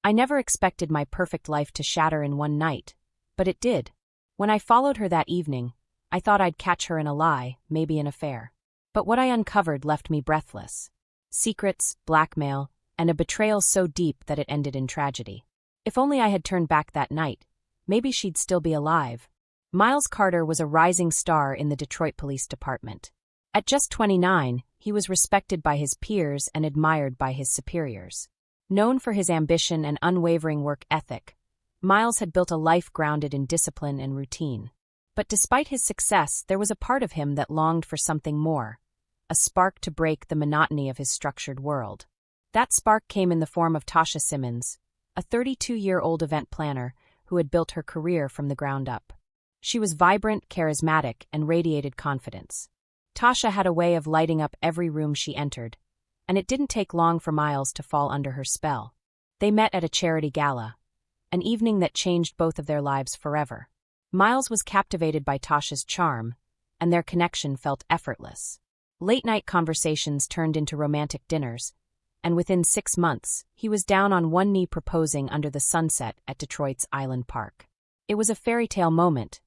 I never expected my perfect life to shatter in one night, but it did. When I followed her that evening, I thought I'd catch her in a lie, maybe an affair. But what I uncovered left me breathless. Secrets, blackmail, and a betrayal so deep that it ended in tragedy. If only I had turned back that night, maybe she'd still be alive. Miles Carter was a rising star in the Detroit Police Department. At just 29, he was respected by his peers and admired by his superiors. Known for his ambition and unwavering work ethic, Miles had built a life grounded in discipline and routine. But despite his success, there was a part of him that longed for something more, a spark to break the monotony of his structured world. That spark came in the form of Tasha Simmons, a 32-year-old event planner who had built her career from the ground up. She was vibrant, charismatic, and radiated confidence. Tasha had a way of lighting up every room she entered, and it didn't take long for Miles to fall under her spell. They met at a charity gala, an evening that changed both of their lives forever. Miles was captivated by Tasha's charm, and their connection felt effortless. Late-night conversations turned into romantic dinners, and within 6 months, he was down on one knee proposing under the sunset at Detroit's Island Park. It was a fairy tale moment,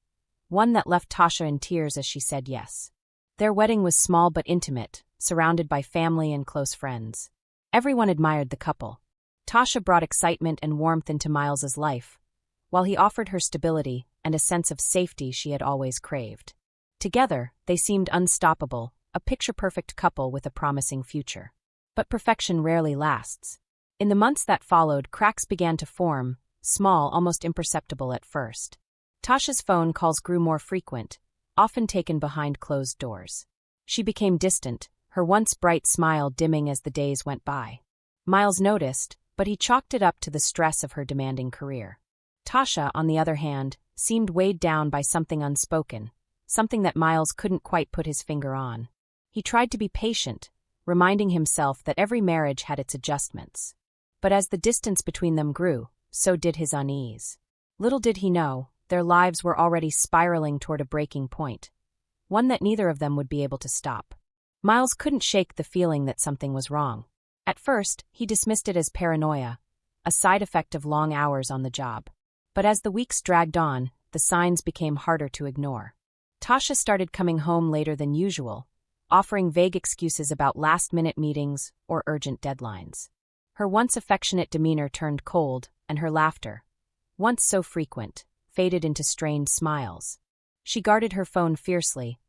one that left Tasha in tears as she said yes. Their wedding was small but intimate, surrounded by family and close friends. Everyone admired the couple. Tasha brought excitement and warmth into Miles's life, while he offered her stability and a sense of safety she had always craved. Together, they seemed unstoppable, a picture-perfect couple with a promising future. But perfection rarely lasts. In the months that followed, cracks began to form, small, almost imperceptible at first. Tasha's phone calls grew more frequent, often taken behind closed doors. She became distant, her once bright smile dimming as the days went by. Miles noticed, but he chalked it up to the stress of her demanding career. Tasha, on the other hand, seemed weighed down by something unspoken, something that Miles couldn't quite put his finger on. He tried to be patient, reminding himself that every marriage had its adjustments. But as the distance between them grew, so did his unease. Little did he know, their lives were already spiraling toward a breaking point, one that neither of them would be able to stop. Miles couldn't shake the feeling that something was wrong. At first, he dismissed it as paranoia, a side effect of long hours on the job. But as the weeks dragged on, the signs became harder to ignore. Tasha started coming home later than usual, offering vague excuses about last-minute meetings or urgent deadlines. Her once affectionate demeanor turned cold, and her laughter, once so frequent, faded into strained smiles. She guarded her phone fiercely,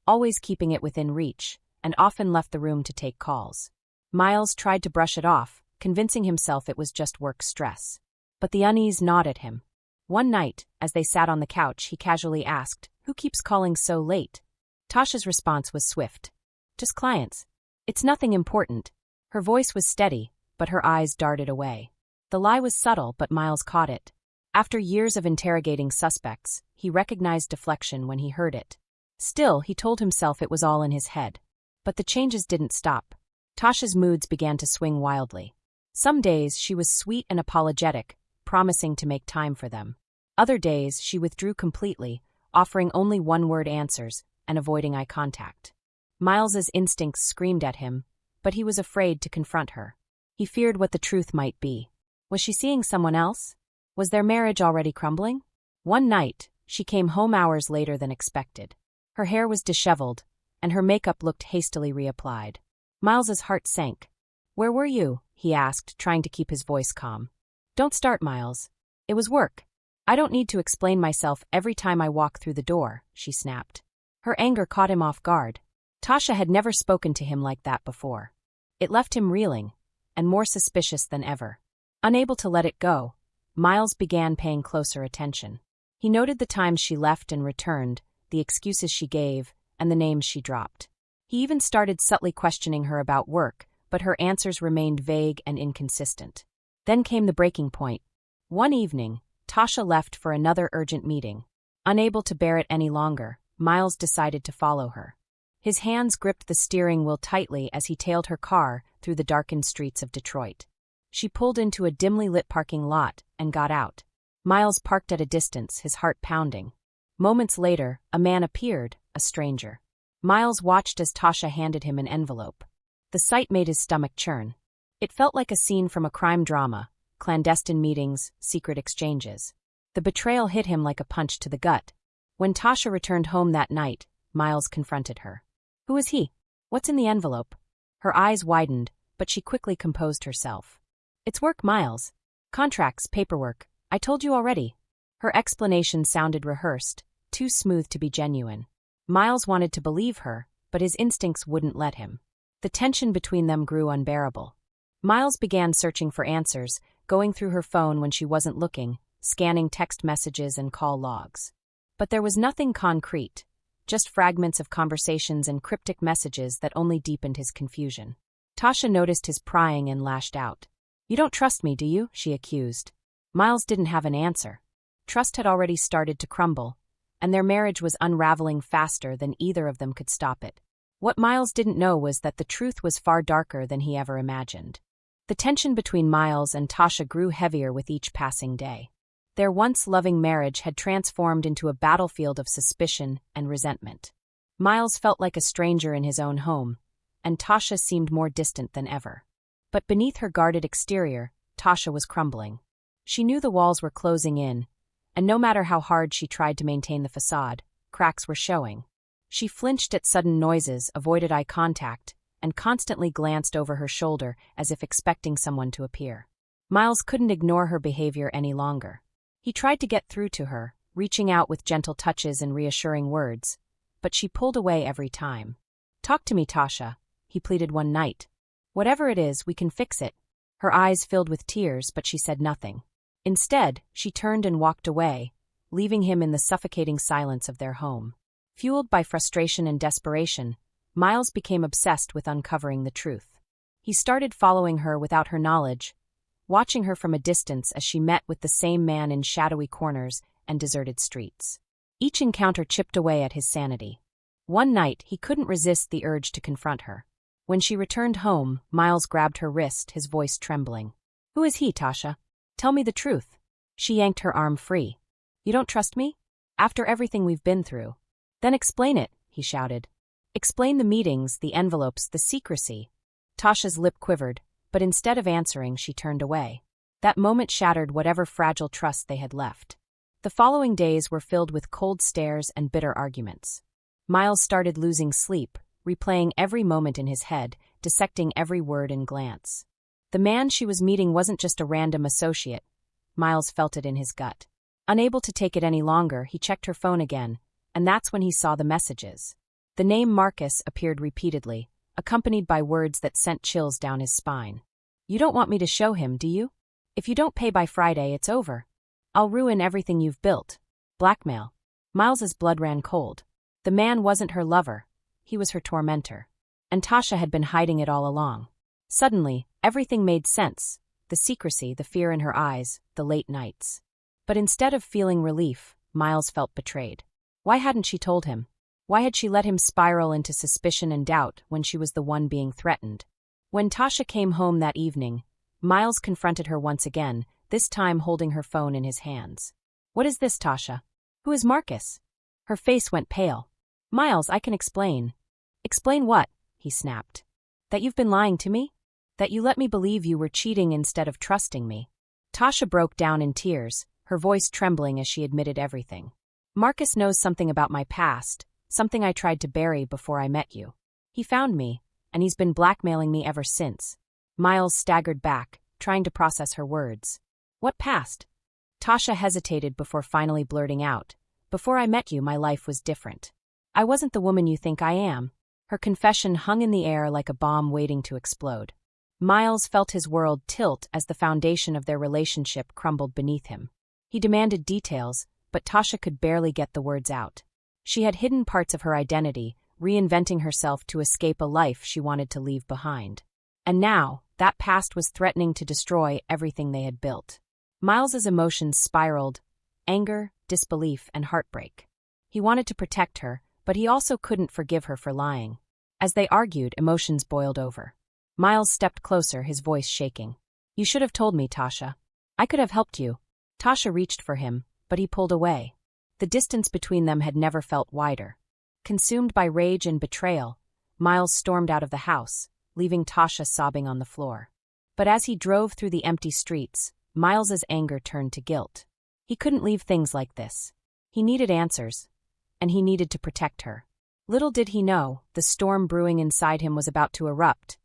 always keeping it within reach, and often left the room to take calls. Miles tried to brush it off, convincing himself it was just work stress. But the unease gnawed at him. One night, as they sat on the couch, he casually asked, "Who keeps calling so late?" Tasha's response was swift. "Just clients. It's nothing important." Her voice was steady, but her eyes darted away. The lie was subtle, but Miles caught it. After years of interrogating suspects, he recognized deflection when he heard it. Still, he told himself it was all in his head. But the changes didn't stop. Tasha's moods began to swing wildly. Some days she was sweet and apologetic, promising to make time for them. Other days she withdrew completely, offering only one-word answers and avoiding eye contact. Miles's instincts screamed at him, but he was afraid to confront her. He feared what the truth might be. Was she seeing someone else? Was their marriage already crumbling? One night, she came home hours later than expected. Her hair was disheveled, and her makeup looked hastily reapplied. Miles's heart sank. "Where were you?" he asked, trying to keep his voice calm. "Don't start, Miles. It was work. I don't need to explain myself every time I walk through the door," she snapped. Her anger caught him off guard. Tasha had never spoken to him like that before. It left him reeling, and more suspicious than ever. Unable to let it go, Miles began paying closer attention. He noted the times she left and returned, the excuses she gave, and the names she dropped. He even started subtly questioning her about work, but her answers remained vague and inconsistent. Then came the breaking point. One evening, Tasha left for another urgent meeting. Unable to bear it any longer, Miles decided to follow her. His hands gripped the steering wheel tightly as he tailed her car through the darkened streets of Detroit. She pulled into a dimly lit parking lot and got out. Miles parked at a distance, his heart pounding. Moments later, a man appeared, a stranger. Miles watched as Tasha handed him an envelope. The sight made his stomach churn. It felt like a scene from a crime drama, clandestine meetings, secret exchanges. The betrayal hit him like a punch to the gut. When Tasha returned home that night, Miles confronted her. Who is he? What's in the envelope? Her eyes widened, but she quickly composed herself. It's work, Miles. Contracts, paperwork. I told you already. Her explanation sounded rehearsed, too smooth to be genuine. Miles wanted to believe her, but his instincts wouldn't let him. The tension between them grew unbearable. Miles began searching for answers, going through her phone when she wasn't looking, scanning text messages and call logs. But there was nothing concrete, just fragments of conversations and cryptic messages that only deepened his confusion. Tasha noticed his prying and lashed out. You don't trust me, do you? She accused. Miles didn't have an answer. Trust had already started to crumble, and their marriage was unraveling faster than either of them could stop it. What Miles didn't know was that the truth was far darker than he ever imagined. The tension between Miles and Tasha grew heavier with each passing day. Their once loving marriage had transformed into a battlefield of suspicion and resentment. Miles felt like a stranger in his own home, and Tasha seemed more distant than ever. But beneath her guarded exterior, Tasha was crumbling. She knew the walls were closing in, and no matter how hard she tried to maintain the facade, cracks were showing. She flinched at sudden noises, avoided eye contact, and constantly glanced over her shoulder as if expecting someone to appear. Miles couldn't ignore her behavior any longer. He tried to get through to her, reaching out with gentle touches and reassuring words, but she pulled away every time. Talk to me, Tasha, he pleaded one night. Whatever it is, we can fix it. Her eyes filled with tears, but she said nothing. Instead, she turned and walked away, leaving him in the suffocating silence of their home. Fueled by frustration and desperation, Miles became obsessed with uncovering the truth. He started following her without her knowledge, watching her from a distance as she met with the same man in shadowy corners and deserted streets. Each encounter chipped away at his sanity. One night, he couldn't resist the urge to confront her. When she returned home, Miles grabbed her wrist, his voice trembling. Who is he, Tasha? Tell me the truth. She yanked her arm free. You don't trust me? After everything we've been through. Then explain it, he shouted. Explain the meetings, the envelopes, the secrecy. Tasha's lip quivered, but instead of answering, she turned away. That moment shattered whatever fragile trust they had left. The following days were filled with cold stares and bitter arguments. Miles started losing sleep, replaying every moment in his head, dissecting every word and glance. The man she was meeting wasn't just a random associate. Miles felt it in his gut. Unable to take it any longer, he checked her phone again, and that's when he saw the messages. The name Marcus appeared repeatedly, accompanied by words that sent chills down his spine. You don't want me to show him, do you? If you don't pay by Friday, it's over. I'll ruin everything you've built. Blackmail. Miles's blood ran cold. The man wasn't her lover. He was her tormentor. And Tasha had been hiding it all along. Suddenly, everything made sense. The secrecy, the fear in her eyes, the late nights. But instead of feeling relief, Miles felt betrayed. Why hadn't she told him? Why had she let him spiral into suspicion and doubt when she was the one being threatened? When Tasha came home that evening, Miles confronted her once again, this time holding her phone in his hands. What is this, Tasha? Who is Marcus? Her face went pale. Miles, I can explain. Explain what? He snapped. That you've been lying to me? That you let me believe you were cheating instead of trusting me. Tasha broke down in tears, her voice trembling as she admitted everything. Marcus knows something about my past, something I tried to bury before I met you. He found me, and he's been blackmailing me ever since. Miles staggered back, trying to process her words. What past? Tasha hesitated before finally blurting out. Before I met you, my life was different. I wasn't the woman you think I am. Her confession hung in the air like a bomb waiting to explode. Miles felt his world tilt as the foundation of their relationship crumbled beneath him. He demanded details, but Tasha could barely get the words out. She had hidden parts of her identity, reinventing herself to escape a life she wanted to leave behind. And now, that past was threatening to destroy everything they had built. Miles's emotions spiraled: anger, disbelief, and heartbreak. He wanted to protect her, but he also couldn't forgive her for lying. As they argued, emotions boiled over. Miles stepped closer, his voice shaking. You should have told me, Tasha. I could have helped you. Tasha reached for him, but he pulled away. The distance between them had never felt wider. Consumed by rage and betrayal, Miles stormed out of the house, leaving Tasha sobbing on the floor. But as he drove through the empty streets, Miles's anger turned to guilt. He couldn't leave things like this. He needed answers, and he needed to protect her. Little did he know, the storm brewing inside him was about to erupt,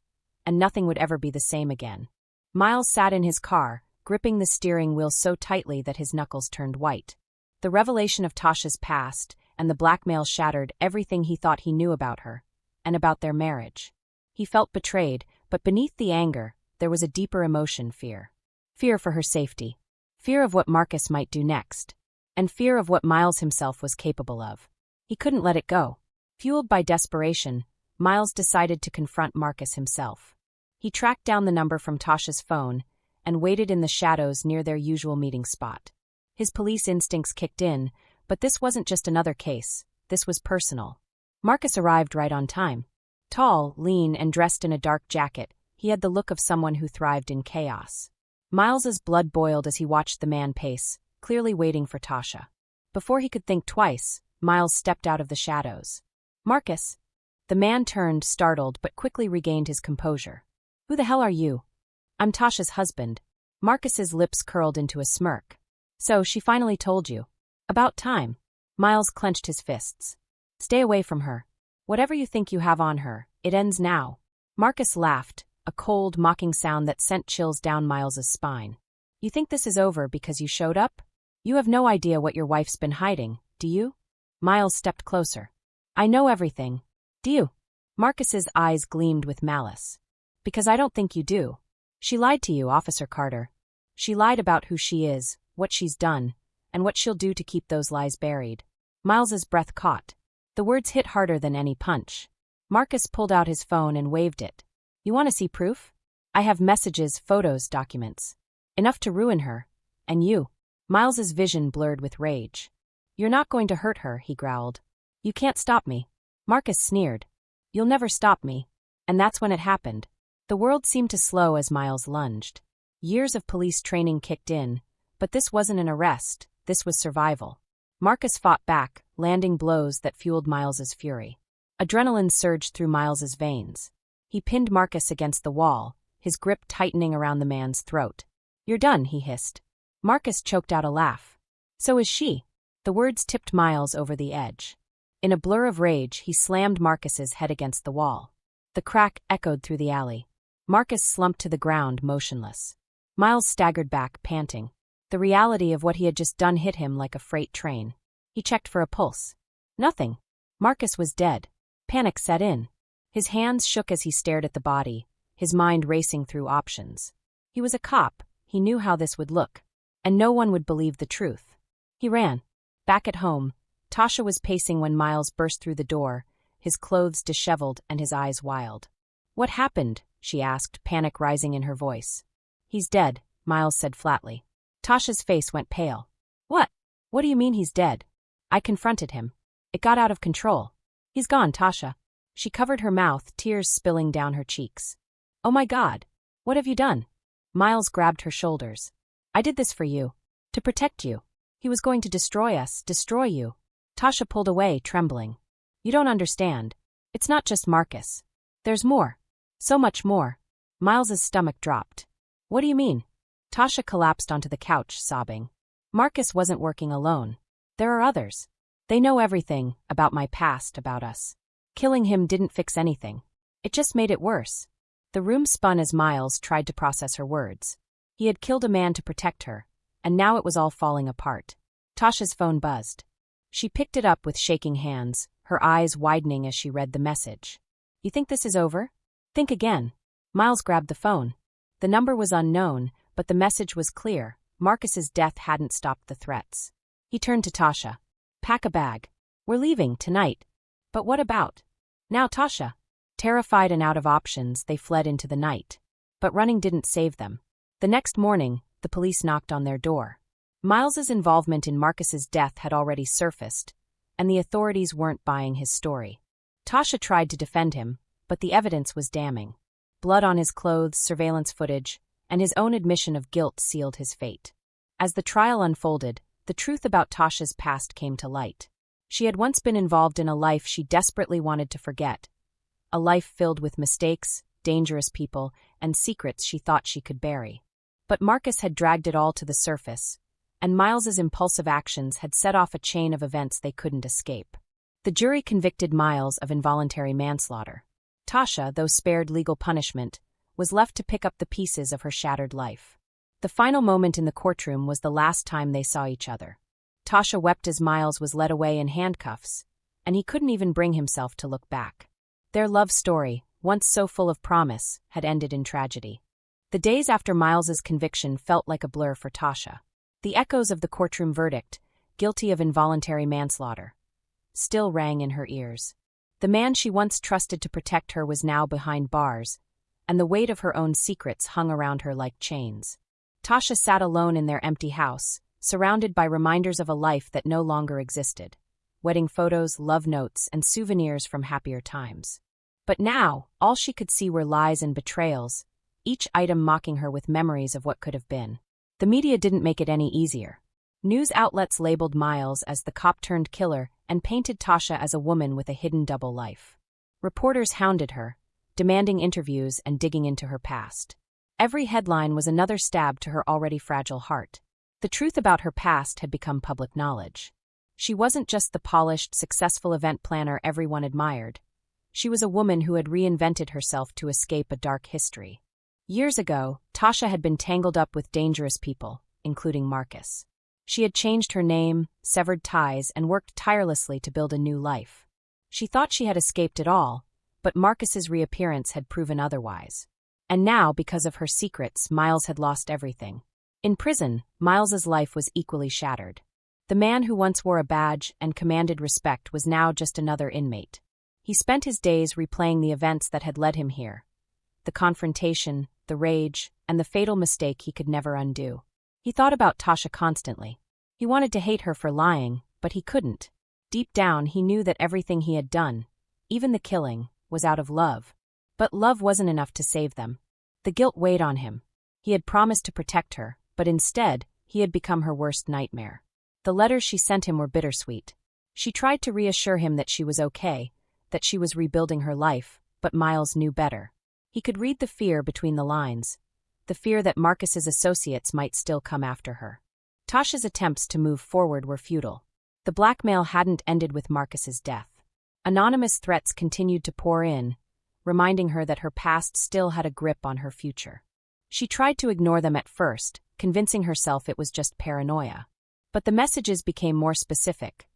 and nothing would ever be the same again. Miles sat in his car, gripping the steering wheel so tightly that his knuckles turned white. The revelation of Tasha's past and the blackmail shattered everything he thought he knew about her, and about their marriage. He felt betrayed, but beneath the anger, there was a deeper emotion: fear. Fear for her safety. Fear of what Marcus might do next. And fear of what Miles himself was capable of. He couldn't let it go. Fueled by desperation, Miles decided to confront Marcus himself. He tracked down the number from Tasha's phone and waited in the shadows near their usual meeting spot. His police instincts kicked in, but this wasn't just another case. This was personal. Marcus arrived right on time. Tall, lean, and dressed in a dark jacket, he had the look of someone who thrived in chaos. Miles's blood boiled as he watched the man pace, clearly waiting for Tasha. Before he could think twice, Miles stepped out of the shadows. "Marcus." The man turned, startled, but quickly regained his composure. "Who the hell are you?" "I'm Tasha's husband." Marcus's lips curled into a smirk. "So, she finally told you. About time." Miles clenched his fists. "Stay away from her. Whatever you think you have on her, it ends now." Marcus laughed, a cold, mocking sound that sent chills down Miles's spine. "You think this is over because you showed up? You have no idea what your wife's been hiding, do you?" Miles stepped closer. "I know everything. Do you?" Marcus's eyes gleamed with malice. "Because I don't think you do. She lied to you, Officer Carter. She lied about who she is, what she's done, and what she'll do to keep those lies buried." Miles's breath caught. The words hit harder than any punch. Marcus pulled out his phone and waved it. "You want to see proof? I have messages, photos, documents. Enough to ruin her. And you." Miles's vision blurred with rage. "You're not going to hurt her," he growled. "You can't stop me." Marcus sneered. "You'll never stop me." And that's when it happened. The world seemed to slow as Miles lunged. Years of police training kicked in, but this wasn't an arrest, this was survival. Marcus fought back, landing blows that fueled Miles's fury. Adrenaline surged through Miles's veins. He pinned Marcus against the wall, his grip tightening around the man's throat. "You're done," he hissed. Marcus choked out a laugh. "So is she." The words tipped Miles over the edge. In a blur of rage, he slammed Marcus's head against the wall. The crack echoed through the alley. Marcus slumped to the ground, motionless. Miles staggered back, panting. The reality of what he had just done hit him like a freight train. He checked for a pulse. Nothing. Marcus was dead. Panic set in. His hands shook as he stared at the body, his mind racing through options. He was a cop, he knew how this would look. And no one would believe the truth. He ran. Back at home, Tasha was pacing when Miles burst through the door, his clothes disheveled and his eyes wild. "What happened?" she asked, panic rising in her voice. "He's dead," Miles said flatly. Tasha's face went pale. "What? What do you mean he's dead?" "I confronted him. It got out of control. He's gone, Tasha." She covered her mouth, tears spilling down her cheeks. "Oh my God. What have you done?" Miles grabbed her shoulders. "I did this for you. To protect you. He was going to destroy us, destroy you." Tasha pulled away, trembling. "You don't understand. It's not just Marcus. There's more. So much more." Miles's stomach dropped. "What do you mean?" Tasha collapsed onto the couch, sobbing. "Marcus wasn't working alone. There are others. They know everything about my past, about us. Killing him didn't fix anything. It just made it worse." The room spun as Miles tried to process her words. He had killed a man to protect her, and now it was all falling apart. Tasha's phone buzzed. She picked it up with shaking hands, her eyes widening as she read the message. "You think this is over? Think again." Miles grabbed the phone. The number was unknown, but the message was clear. Marcus's death hadn't stopped the threats. He turned to Tasha. "Pack a bag. We're leaving, tonight." "But what about?" "Now, Tasha." Terrified and out of options, they fled into the night. But running didn't save them. The next morning, the police knocked on their door. Miles's involvement in Marcus's death had already surfaced, and the authorities weren't buying his story. Tasha tried to defend him, but the evidence was damning. Blood on his clothes, surveillance footage, and his own admission of guilt sealed his fate. As the trial unfolded, the truth about Tasha's past came to light. She had once been involved in a life she desperately wanted to forget. A life filled with mistakes, dangerous people, and secrets she thought she could bury. But Marcus had dragged it all to the surface, and Miles's impulsive actions had set off a chain of events they couldn't escape. The jury convicted Miles of involuntary manslaughter. Tasha, though spared legal punishment, was left to pick up the pieces of her shattered life. The final moment in the courtroom was the last time they saw each other. Tasha wept as Miles was led away in handcuffs, and he couldn't even bring himself to look back. Their love story, once so full of promise, had ended in tragedy. The days after Miles's conviction felt like a blur for Tasha. The echoes of the courtroom verdict, guilty of involuntary manslaughter, still rang in her ears. The man she once trusted to protect her was now behind bars, and the weight of her own secrets hung around her like chains. Tasha sat alone in their empty house, surrounded by reminders of a life that no longer existed. Wedding photos, love notes, and souvenirs from happier times. But now, all she could see were lies and betrayals, each item mocking her with memories of what could have been. The media didn't make it any easier. News outlets labeled Miles as the cop-turned-killer and painted Tasha as a woman with a hidden double life. Reporters hounded her, demanding interviews and digging into her past. Every headline was another stab to her already fragile heart. The truth about her past had become public knowledge. She wasn't just the polished, successful event planner everyone admired. She was a woman who had reinvented herself to escape a dark history. Years ago, Tasha had been tangled up with dangerous people, including Marcus. She had changed her name, severed ties, and worked tirelessly to build a new life. She thought she had escaped it all, but Marcus's reappearance had proven otherwise. And now, because of her secrets, Miles had lost everything. In prison, Miles's life was equally shattered. The man who once wore a badge and commanded respect was now just another inmate. He spent his days replaying the events that had led him here. The confrontation, the rage, and the fatal mistake he could never undo. He thought about Tasha constantly. He wanted to hate her for lying, but he couldn't. Deep down, he knew that everything he had done, even the killing, was out of love. But love wasn't enough to save them. The guilt weighed on him. He had promised to protect her, but instead, he had become her worst nightmare. The letters she sent him were bittersweet. She tried to reassure him that she was okay, that she was rebuilding her life, but Miles knew better. He could read the fear between the lines, the fear that Marcus's associates might still come after her. Tasha's attempts to move forward were futile. The blackmail hadn't ended with Marcus's death. Anonymous threats continued to pour in, reminding her that her past still had a grip on her future. She tried to ignore them at first, convincing herself it was just paranoia. But the messages became more specific.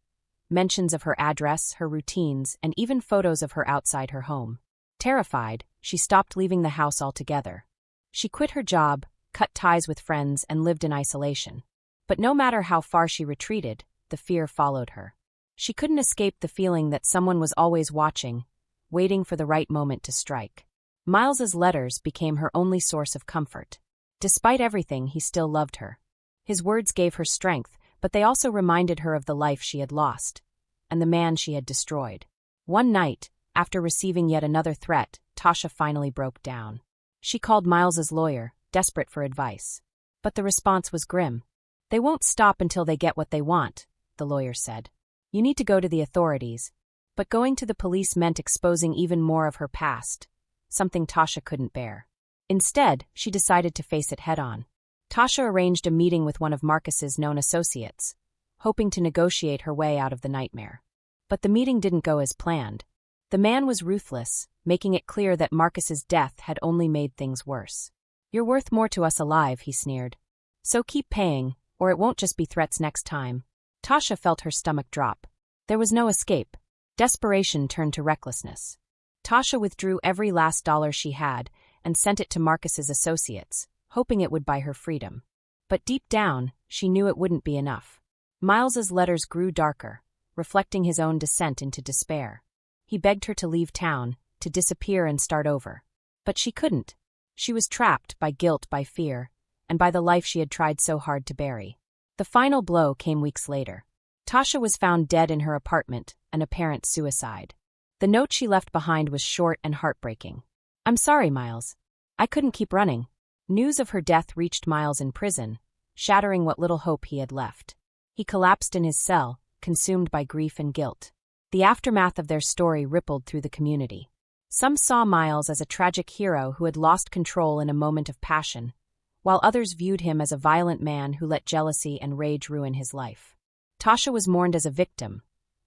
Mentions of her address, her routines, and even photos of her outside her home. Terrified, she stopped leaving the house altogether. She quit her job, cut ties with friends, and lived in isolation. But no matter how far she retreated, the fear followed her. She couldn't escape the feeling that someone was always watching, waiting for the right moment to strike. Miles's letters became her only source of comfort. Despite everything, he still loved her. His words gave her strength, but they also reminded her of the life she had lost, and the man she had destroyed. One night, after receiving yet another threat, Tasha finally broke down. She called Miles's lawyer, desperate for advice. But the response was grim. "They won't stop until they get what they want," the lawyer said. "You need to go to the authorities." But going to the police meant exposing even more of her past, something Tasha couldn't bear. Instead, she decided to face it head-on. Tasha arranged a meeting with one of Marcus's known associates, hoping to negotiate her way out of the nightmare. But the meeting didn't go as planned. The man was ruthless, making it clear that Marcus's death had only made things worse. "You're worth more to us alive," he sneered. "So keep paying, or it won't just be threats next time." Tasha felt her stomach drop. There was no escape. Desperation turned to recklessness. Tasha withdrew every last dollar she had and sent it to Marcus's associates, hoping it would buy her freedom. But deep down, she knew it wouldn't be enough. Miles's letters grew darker, reflecting his own descent into despair. He begged her to leave town, to disappear and start over. But she couldn't. She was trapped by guilt, by fear, and by the life she had tried so hard to bury. The final blow came weeks later. Tasha was found dead in her apartment, an apparent suicide. The note she left behind was short and heartbreaking. "I'm sorry, Miles. I couldn't keep running." News of her death reached Miles in prison, shattering what little hope he had left. He collapsed in his cell, consumed by grief and guilt. The aftermath of their story rippled through the community. Some saw Miles as a tragic hero who had lost control in a moment of passion, while others viewed him as a violent man who let jealousy and rage ruin his life. Tasha was mourned as a victim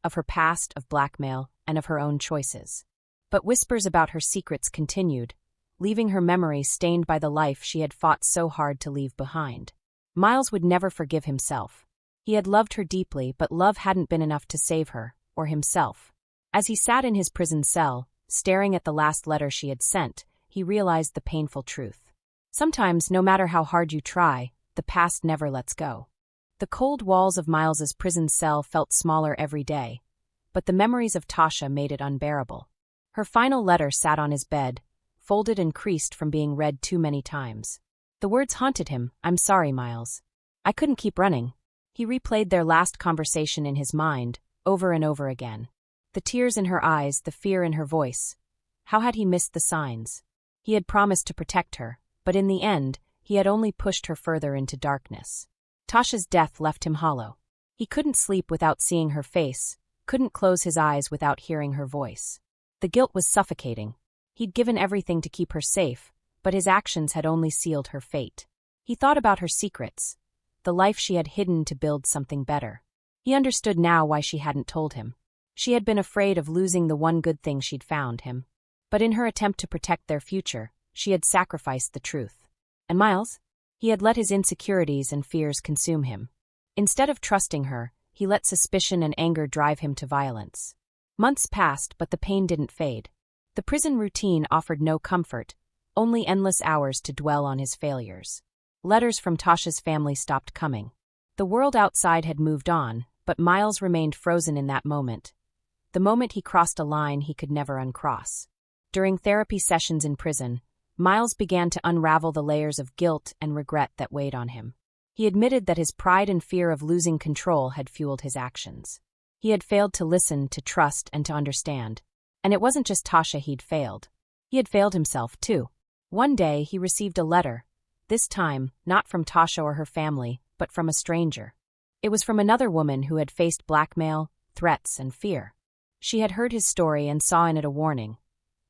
of her past, of blackmail, and of her own choices. But whispers about her secrets continued, leaving her memory stained by the life she had fought so hard to leave behind. Miles would never forgive himself. He had loved her deeply, but love hadn't been enough to save her, or himself. As he sat in his prison cell, staring at the last letter she had sent, he realized the painful truth. Sometimes, no matter how hard you try, the past never lets go. The cold walls of Miles's prison cell felt smaller every day, but the memories of Tasha made it unbearable. Her final letter sat on his bed, folded and creased from being read too many times. The words haunted him. "I'm sorry, Miles. I couldn't keep running." He replayed their last conversation in his mind, over and over again. The tears in her eyes, the fear in her voice. How had he missed the signs? He had promised to protect her, but in the end, he had only pushed her further into darkness. Tasha's death left him hollow. He couldn't sleep without seeing her face, couldn't close his eyes without hearing her voice. The guilt was suffocating. He'd given everything to keep her safe, but his actions had only sealed her fate. He thought about her secrets, the life she had hidden to build something better. He understood now why she hadn't told him. She had been afraid of losing the one good thing she'd found him. But in her attempt to protect their future, she had sacrificed the truth. And Miles? He had let his insecurities and fears consume him. Instead of trusting her, he let suspicion and anger drive him to violence. Months passed, but the pain didn't fade. The prison routine offered no comfort, only endless hours to dwell on his failures. Letters from Tasha's family stopped coming. The world outside had moved on, but Miles remained frozen in that moment. The moment he crossed a line he could never uncross. During therapy sessions in prison, Miles began to unravel the layers of guilt and regret that weighed on him. He admitted that his pride and fear of losing control had fueled his actions. He had failed to listen, to trust, and to understand. And it wasn't just Tasha he'd failed. He had failed himself, too. One day, he received a letter. This time, not from Tasha or her family, but from a stranger. It was from another woman who had faced blackmail, threats, and fear. She had heard his story and saw in it a warning.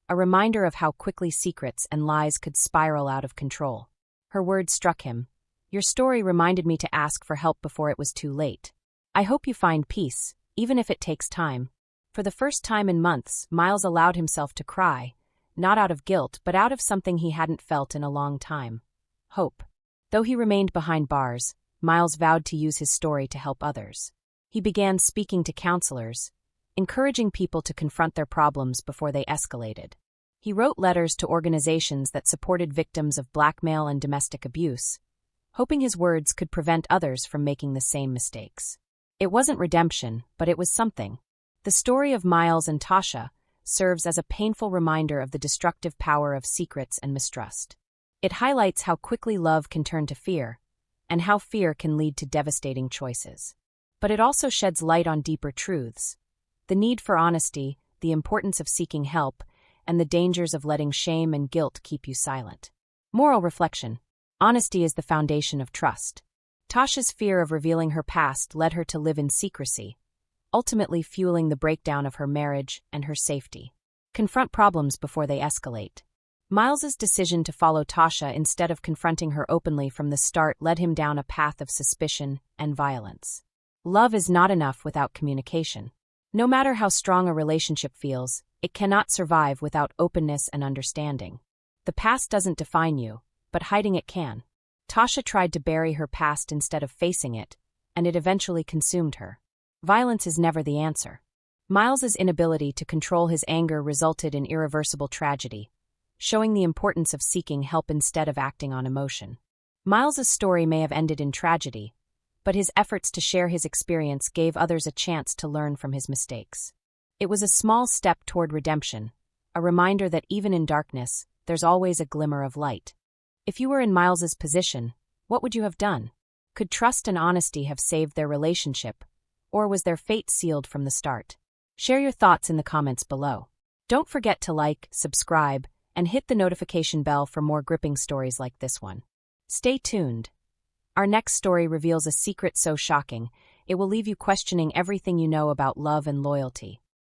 A reminder of how quickly secrets and lies could spiral out of control. Her words struck him. "Your story reminded me to ask for help before it was too late. I hope you find peace, even if it takes time." For the first time in months, Miles allowed himself to cry, not out of guilt, but out of something he hadn't felt in a long time. Hope. Though he remained behind bars, Miles vowed to use his story to help others. He began speaking to counselors, encouraging people to confront their problems before they escalated. He wrote letters to organizations that supported victims of blackmail and domestic abuse, hoping his words could prevent others from making the same mistakes. It wasn't redemption, but it was something. The story of Miles and Tasha serves as a painful reminder of the destructive power of secrets and mistrust. It highlights how quickly love can turn to fear, and how fear can lead to devastating choices. But it also sheds light on deeper truths: the need for honesty, the importance of seeking help, and the dangers of letting shame and guilt keep you silent. Moral reflection: honesty is the foundation of trust. Tasha's fear of revealing her past led her to live in secrecy, ultimately fueling the breakdown of her marriage and her safety. Confront problems before they escalate. Miles's decision to follow Tasha instead of confronting her openly from the start led him down a path of suspicion and violence. Love is not enough without communication. No matter how strong a relationship feels, it cannot survive without openness and understanding. The past doesn't define you, but hiding it can. Tasha tried to bury her past instead of facing it, and it eventually consumed her. Violence is never the answer. Miles's inability to control his anger resulted in irreversible tragedy, showing the importance of seeking help instead of acting on emotion. Miles's story may have ended in tragedy, but his efforts to share his experience gave others a chance to learn from his mistakes. It was a small step toward redemption, a reminder that even in darkness, there's always a glimmer of light. If you were in Miles's position, what would you have done? Could trust and honesty have saved their relationship, or was their fate sealed from the start? Share your thoughts in the comments below. Don't forget to like, subscribe, and hit the notification bell for more gripping stories like this one. Stay tuned. Our next story reveals a secret so shocking, it will leave you questioning everything you know about love and loyalty.